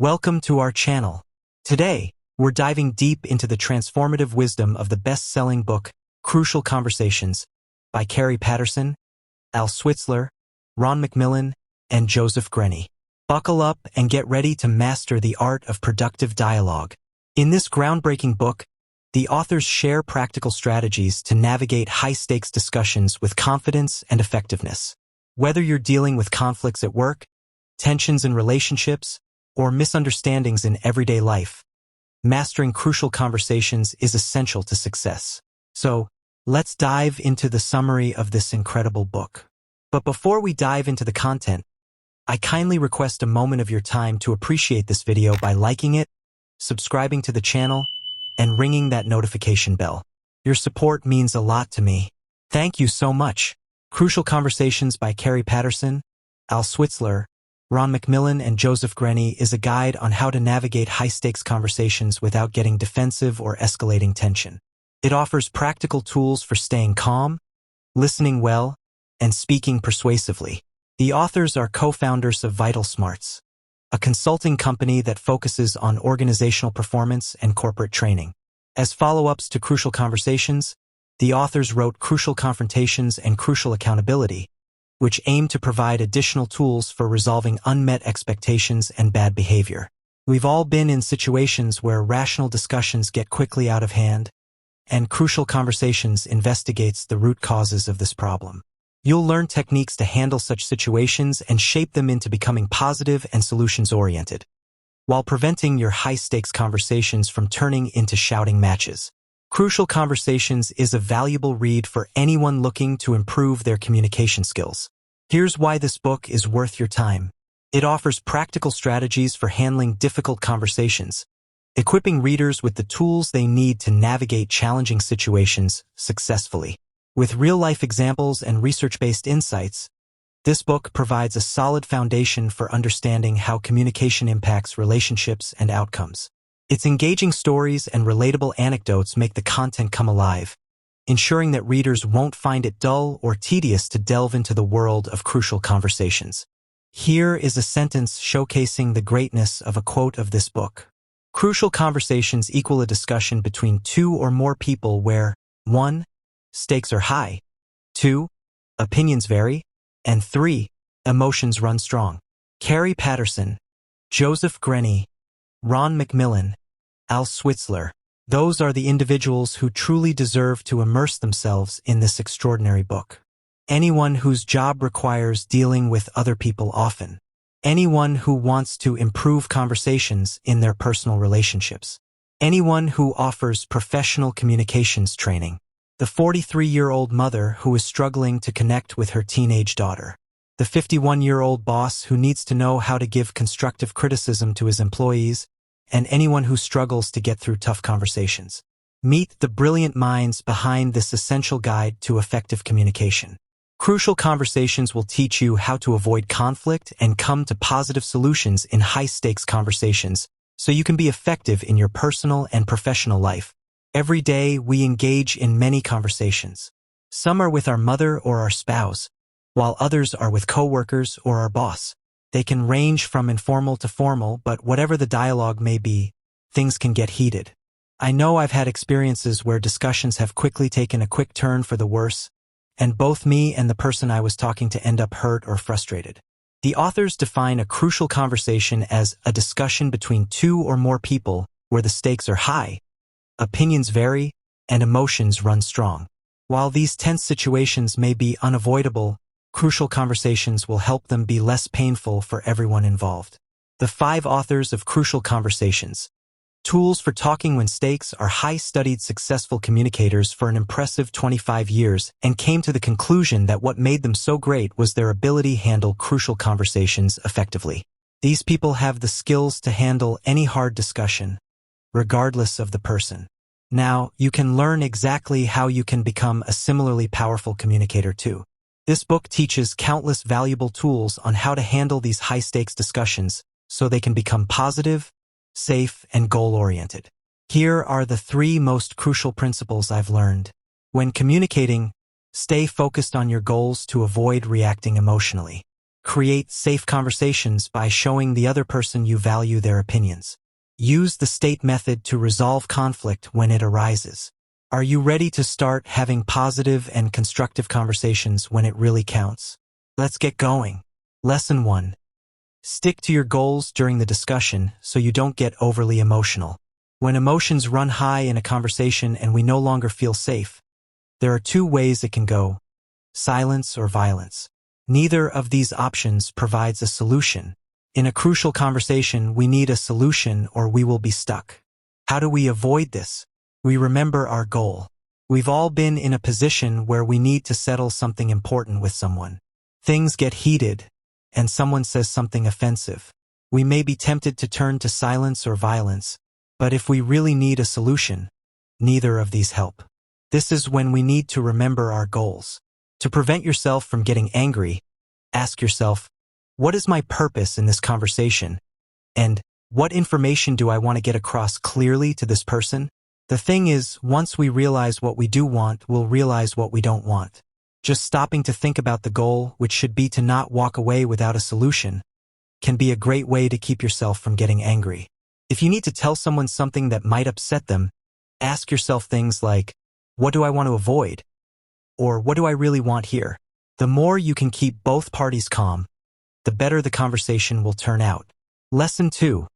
Welcome to our channel. Today, we're diving deep into the transformative wisdom of the best-selling book, Crucial Conversations, by Kerry Patterson, Switzler, McMillan, and Grenny. Buckle up and get ready to master the art of productive dialogue. In this groundbreaking book, the authors share practical strategies to navigate high-stakes discussions with confidence and effectiveness. Whether you're dealing with conflicts at work, tensions in relationships, or misunderstandings in everyday life, mastering crucial conversations is essential to success. So, let's dive into the summary of this incredible book. But before we dive into the content, I kindly request a moment of your time to appreciate this video by liking it, subscribing to the channel, and ringing that notification bell. Your support means a lot to me. Thank you so much. Crucial Conversations by Kerry Patterson, Switzler, McMillan, and Grenny is a guide on how to navigate high-stakes conversations without getting defensive or escalating tension. It offers practical tools for staying calm, listening well, and speaking persuasively. The authors are co-founders of Vital Smarts, a consulting company that focuses on organizational performance and corporate training. As follow-ups to Crucial Conversations, the authors wrote Crucial Confrontations and Crucial Accountability, which aim to provide additional tools for resolving unmet expectations and bad behavior. We've all been in situations where rational discussions get quickly out of hand, and Crucial Conversations investigates the root causes of this problem. You'll learn techniques to handle such situations and shape them into becoming positive and solutions-oriented, while preventing your high-stakes conversations from turning into shouting matches. Crucial Conversations is a valuable read for anyone looking to improve their communication skills. Here's why this book is worth your time. It offers practical strategies for handling difficult conversations, equipping readers with the tools they need to navigate challenging situations successfully. With real-life examples and research-based insights, this book provides a solid foundation for understanding how communication impacts relationships and outcomes. Its engaging stories and relatable anecdotes make the content come alive, ensuring that readers won't find it dull or tedious to delve into the world of Crucial Conversations. Here is a sentence showcasing the greatness of a quote of this book. Crucial conversations equal a discussion between two or more people where 1. Stakes are high, 2. Opinions vary, and 3. Emotions run strong. Kerry Patterson, Grenny, McMillan, Switzler. Those are the individuals who truly deserve to immerse themselves in this extraordinary book. Anyone whose job requires dealing with other people often. Anyone who wants to improve conversations in their personal relationships. Anyone who offers professional communications training. The 43-year-old mother who is struggling to connect with her teenage daughter. The 51-year-old boss who needs to know how to give constructive criticism to his employees, and anyone who struggles to get through tough conversations. Meet the brilliant minds behind this essential guide to effective communication. Crucial Conversations will teach you how to avoid conflict and come to positive solutions in high-stakes conversations, so you can be effective in your personal and professional life. Every day, we engage in many conversations. Some are with our mother or our spouse, while others are with coworkers or our boss. They can range from informal to formal, but whatever the dialogue may be, things can get heated. I know I've had experiences where discussions have quickly taken a quick turn for the worse, and both me and the person I was talking to end up hurt or frustrated. The authors define a crucial conversation as a discussion between two or more people where the stakes are high, opinions vary, and emotions run strong. While these tense situations may be unavoidable, Crucial Conversations will help them be less painful for everyone involved. The 5 authors of Crucial Conversations. Tools for talking when stakes are high studied successful communicators for an impressive 25 years and came to the conclusion that what made them so great was their ability to handle crucial conversations effectively. These people have the skills to handle any hard discussion, regardless of the person. Now, you can learn exactly how you can become a similarly powerful communicator too. This book teaches countless valuable tools on how to handle these high-stakes discussions so they can become positive, safe, and goal-oriented. Here are the 3 most crucial principles I've learned. When communicating, stay focused on your goals to avoid reacting emotionally. Create safe conversations by showing the other person you value their opinions. Use the state method to resolve conflict when it arises. Are you ready to start having positive and constructive conversations when it really counts? Let's get going. Lesson 1. Stick to your goals during the discussion so you don't get overly emotional. When emotions run high in a conversation and we no longer feel safe, there are two ways it can go: silence or violence. Neither of these options provides a solution. In a crucial conversation, we need a solution or we will be stuck. How do we avoid this? We remember our goal. We've all been in a position where we need to settle something important with someone. Things get heated, and someone says something offensive. We may be tempted to turn to silence or violence, but if we really need a solution, neither of these help. This is when we need to remember our goals. To prevent yourself from getting angry, ask yourself, what is my purpose in this conversation? And what information do I want to get across clearly to this person? The thing is, once we realize what we do want, we'll realize what we don't want. Just stopping to think about the goal, which should be to not walk away without a solution, can be a great way to keep yourself from getting angry. If you need to tell someone something that might upset them, ask yourself things like, what do I want to avoid? Or what do I really want here? The more you can keep both parties calm, the better the conversation will turn out. Lesson 2.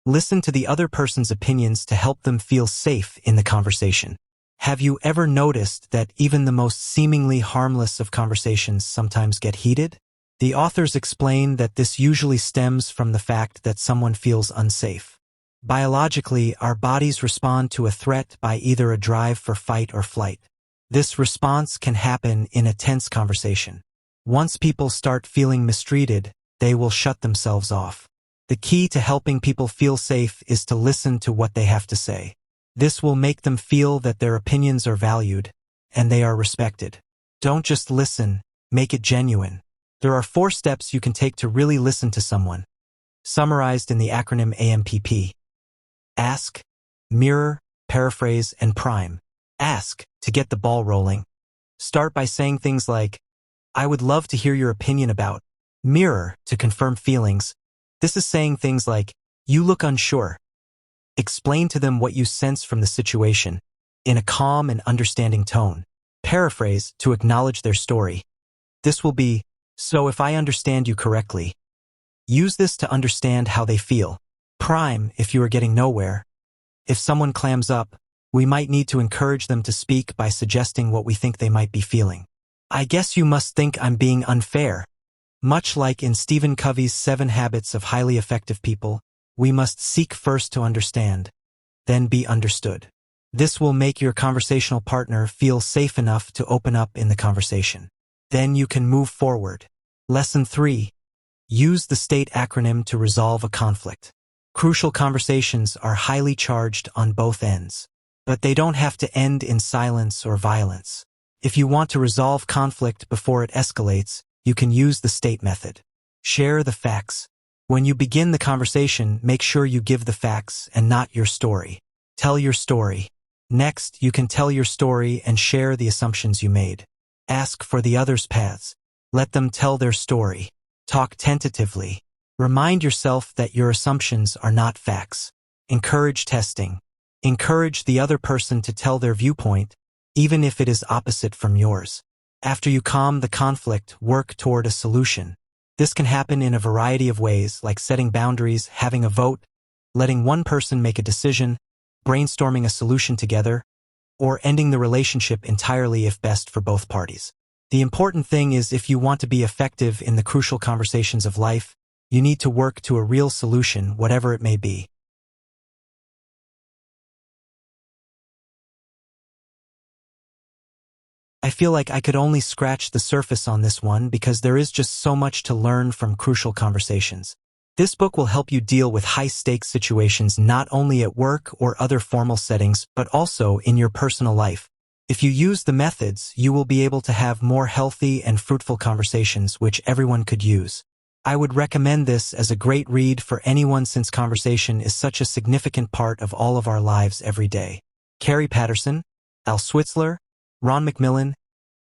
Listen to the other person's opinions to help them feel safe in the conversation. Have you ever noticed that even the most seemingly harmless of conversations sometimes get heated? The authors explain that this usually stems from the fact that someone feels unsafe. Biologically, our bodies respond to a threat by either a drive for fight or flight. This response can happen in a tense conversation. Once people start feeling mistreated, they will shut themselves off. The key to helping people feel safe is to listen to what they have to say. This will make them feel that their opinions are valued and they are respected. Don't just listen, make it genuine. There are 4 steps you can take to really listen to someone, summarized in the acronym AMPP. Ask, mirror, paraphrase, and prime. Ask, to get the ball rolling. Start by saying things like, I would love to hear your opinion about. Mirror, to confirm feelings. This is saying things like, you look unsure. Explain to them what you sense from the situation, in a calm and understanding tone. Paraphrase, to acknowledge their story. This will be, so if I understand you correctly. Use this to understand how they feel. Prime, if you are getting nowhere. If someone clams up, we might need to encourage them to speak by suggesting what we think they might be feeling. I guess you must think I'm being unfair. Much like in Stephen Covey's 7 Habits of Highly Effective People, we must seek first to understand, then be understood. This will make your conversational partner feel safe enough to open up in the conversation. Then you can move forward. Lesson 3. Use the STATE acronym to resolve a conflict. Crucial conversations are highly charged on both ends, but they don't have to end in silence or violence. If you want to resolve conflict before it escalates, you can use the STATE method. Share the facts. When you begin the conversation, make sure you give the facts and not your story. Tell your story. Next, you can tell your story and share the assumptions you made. Ask for the other's paths. Let them tell their story. Talk tentatively. Remind yourself that your assumptions are not facts. Encourage testing. Encourage the other person to tell their viewpoint, even if it is opposite from yours. After you calm the conflict, work toward a solution. This can happen in a variety of ways, like setting boundaries, having a vote, letting one person make a decision, brainstorming a solution together, or ending the relationship entirely if best for both parties. The important thing is, if you want to be effective in the crucial conversations of life, you need to work to a real solution, whatever it may be. I feel like I could only scratch the surface on this one because there is just so much to learn from crucial conversations. This book will help you deal with high-stakes situations not only at work or other formal settings, but also in your personal life. If you use the methods, you will be able to have more healthy and fruitful conversations which everyone could use. I would recommend this as a great read for anyone since conversation is such a significant part of all of our lives every day. Kerry Patterson, Switzler, McMillan,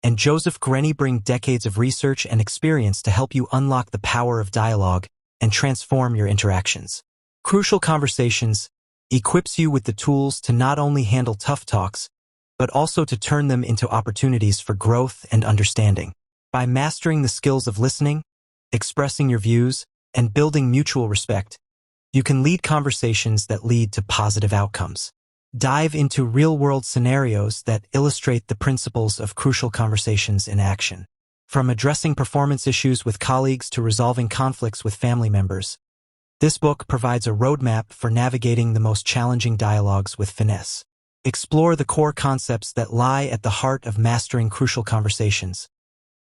and Grenny bring decades of research and experience to help you unlock the power of dialogue and transform your interactions. Crucial Conversations equips you with the tools to not only handle tough talks, but also to turn them into opportunities for growth and understanding. By mastering the skills of listening, expressing your views, and building mutual respect, you can lead conversations that lead to positive outcomes. Dive into real-world scenarios that illustrate the principles of crucial conversations in action. From addressing performance issues with colleagues to resolving conflicts with family members, this book provides a roadmap for navigating the most challenging dialogues with finesse. Explore the core concepts that lie at the heart of mastering crucial conversations,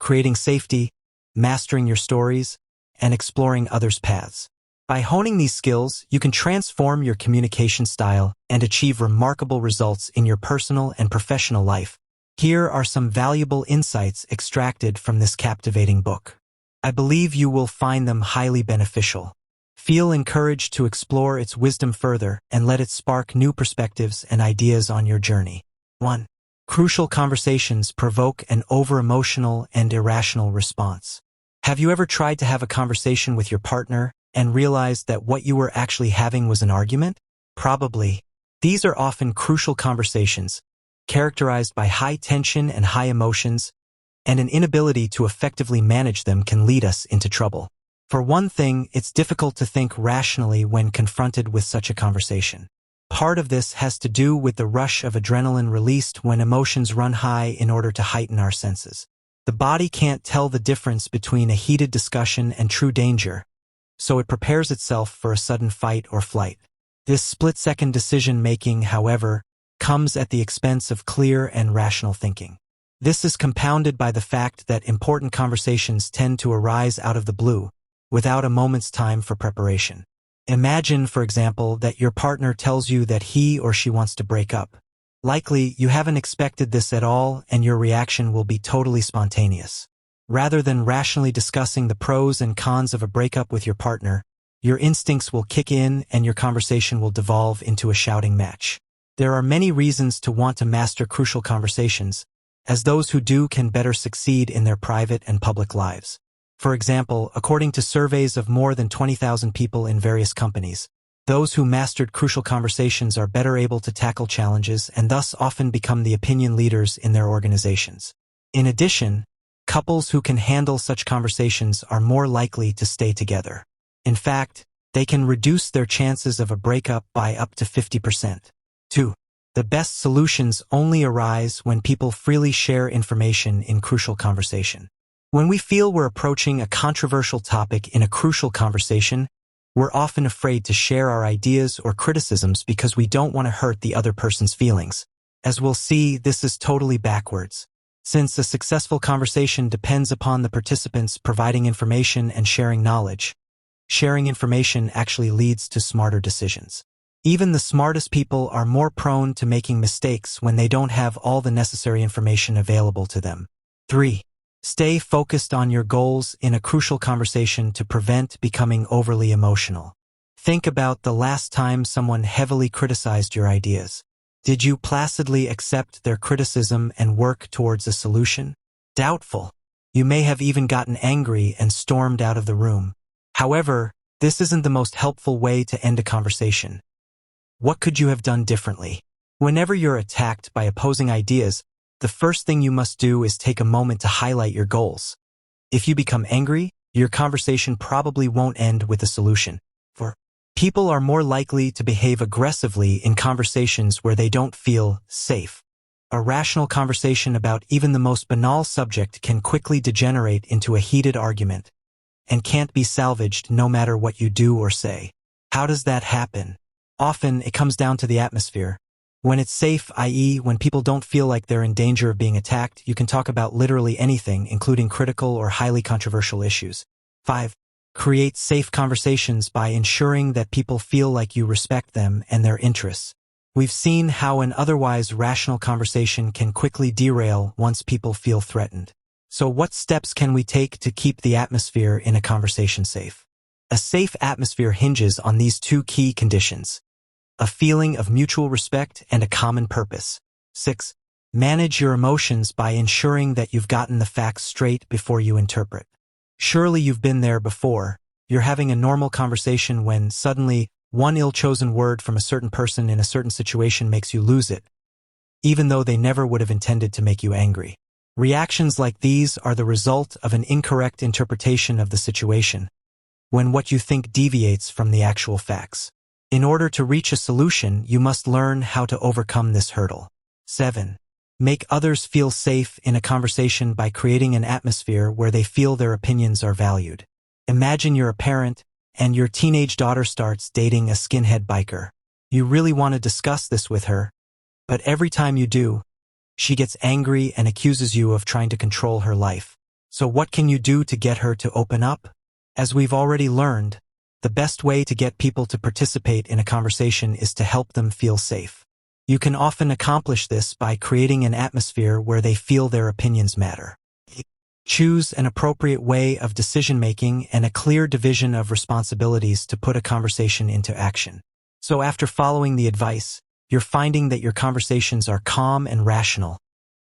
creating safety, mastering your stories, and exploring others' paths. By honing these skills, you can transform your communication style and achieve remarkable results in your personal and professional life. Here are some valuable insights extracted from this captivating book. I believe you will find them highly beneficial. Feel encouraged to explore its wisdom further and let it spark new perspectives and ideas on your journey. 1. Crucial conversations provoke an over-emotional and irrational response. Have you ever tried to have a conversation with your partner and realized that what you were actually having was an argument? Probably. These are often crucial conversations, characterized by high tension and high emotions, and an inability to effectively manage them can lead us into trouble. For one thing, it's difficult to think rationally when confronted with such a conversation. Part of this has to do with the rush of adrenaline released when emotions run high in order to heighten our senses. The body can't tell the difference between a heated discussion and true danger, so it prepares itself for a sudden fight or flight. This split-second decision-making, however, comes at the expense of clear and rational thinking. This is compounded by the fact that important conversations tend to arise out of the blue, without a moment's time for preparation. Imagine, for example, that your partner tells you that he or she wants to break up. Likely, you haven't expected this at all, and your reaction will be totally spontaneous. Rather than rationally discussing the pros and cons of a breakup with your partner, your instincts will kick in and your conversation will devolve into a shouting match. There are many reasons to want to master crucial conversations, as those who do can better succeed in their private and public lives. For example, according to surveys of more than 20,000 people in various companies, those who mastered crucial conversations are better able to tackle challenges and thus often become the opinion leaders in their organizations. In addition, couples who can handle such conversations are more likely to stay together. In fact, they can reduce their chances of a breakup by up to 50%. 2. The best solutions only arise when people freely share information in crucial conversation. When we feel we're approaching a controversial topic in a crucial conversation, we're often afraid to share our ideas or criticisms because we don't want to hurt the other person's feelings. As we'll see, this is totally backwards. Since a successful conversation depends upon the participants providing information and sharing knowledge, sharing information actually leads to smarter decisions. Even the smartest people are more prone to making mistakes when they don't have all the necessary information available to them. 3. Stay focused on your goals in a crucial conversation to prevent becoming overly emotional. Think about the last time someone heavily criticized your ideas. Did you placidly accept their criticism and work towards a solution? Doubtful. You may have even gotten angry and stormed out of the room. However, this isn't the most helpful way to end a conversation. What could you have done differently? Whenever you're attacked by opposing ideas, the first thing you must do is take a moment to highlight your goals. If you become angry, your conversation probably won't end with a solution. For people are more likely to behave aggressively in conversations where they don't feel safe. A rational conversation about even the most banal subject can quickly degenerate into a heated argument and can't be salvaged no matter what you do or say. How does that happen? Often, it comes down to the atmosphere. When it's safe, i.e., when people don't feel like they're in danger of being attacked, you can talk about literally anything, including critical or highly controversial issues. 5. Create safe conversations by ensuring that people feel like you respect them and their interests. We've seen how an otherwise rational conversation can quickly derail once people feel threatened. So what steps can we take to keep the atmosphere in a conversation safe? A safe atmosphere hinges on these two key conditions: a feeling of mutual respect and a common purpose. 6. Manage your emotions by ensuring that you've gotten the facts straight before you interpret. Surely you've been there before. You're having a normal conversation when suddenly one ill-chosen word from a certain person in a certain situation makes you lose it, even though they never would have intended to make you angry. Reactions like these are the result of an incorrect interpretation of the situation, when what you think deviates from the actual facts. In order to reach a solution, you must learn how to overcome this hurdle. 7. Make others feel safe in a conversation by creating an atmosphere where they feel their opinions are valued. Imagine you're a parent, and your teenage daughter starts dating a skinhead biker. You really want to discuss this with her, but every time you do, she gets angry and accuses you of trying to control her life. So what can you do to get her to open up? As we've already learned, the best way to get people to participate in a conversation is to help them feel safe. You can often accomplish this by creating an atmosphere where they feel their opinions matter. Choose an appropriate way of decision-making and a clear division of responsibilities to put a conversation into action. So after following the advice, you're finding that your conversations are calm and rational,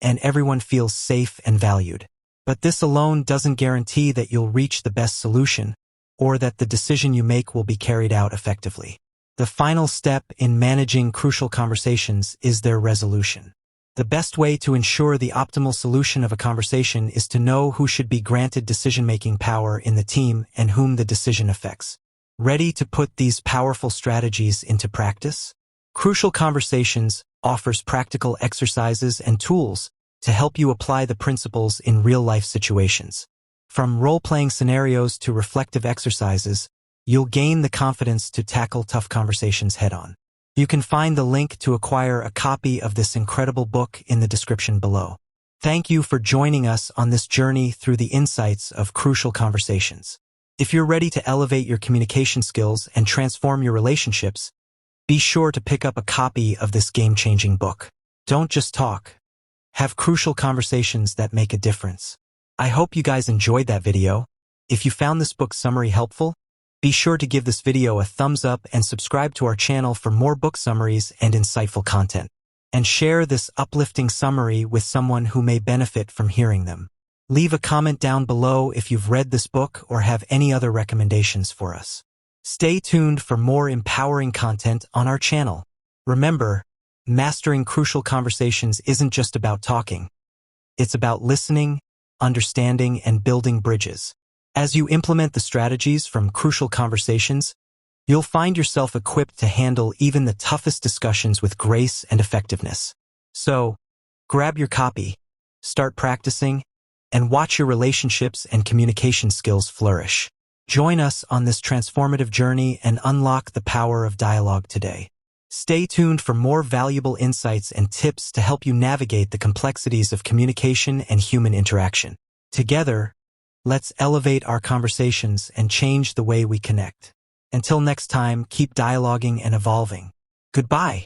and everyone feels safe and valued. But this alone doesn't guarantee that you'll reach the best solution, or that the decision you make will be carried out effectively. The final step in managing crucial conversations is their resolution. The best way to ensure the optimal solution of a conversation is to know who should be granted decision-making power in the team and whom the decision affects. Ready to put these powerful strategies into practice? Crucial Conversations offers practical exercises and tools to help you apply the principles in real-life situations. From role-playing scenarios to reflective exercises, you'll gain the confidence to tackle tough conversations head-on. You can find the link to acquire a copy of this incredible book in the description below. Thank you for joining us on this journey through the insights of Crucial Conversations. If you're ready to elevate your communication skills and transform your relationships, be sure to pick up a copy of this game-changing book. Don't just talk. Have crucial conversations that make a difference. I hope you guys enjoyed that video. If you found this book summary helpful, be sure to give this video a thumbs up and subscribe to our channel for more book summaries and insightful content. And share this uplifting summary with someone who may benefit from hearing them. Leave a comment down below if you've read this book or have any other recommendations for us. Stay tuned for more empowering content on our channel. Remember, mastering crucial conversations isn't just about talking. It's about listening, understanding, and building bridges. As you implement the strategies from Crucial Conversations, you'll find yourself equipped to handle even the toughest discussions with grace and effectiveness. So, grab your copy, start practicing, and watch your relationships and communication skills flourish. Join us on this transformative journey and unlock the power of dialogue today. Stay tuned for more valuable insights and tips to help you navigate the complexities of communication and human interaction. Together, let's elevate our conversations and change the way we connect. Until next time, keep dialoguing and evolving. Goodbye.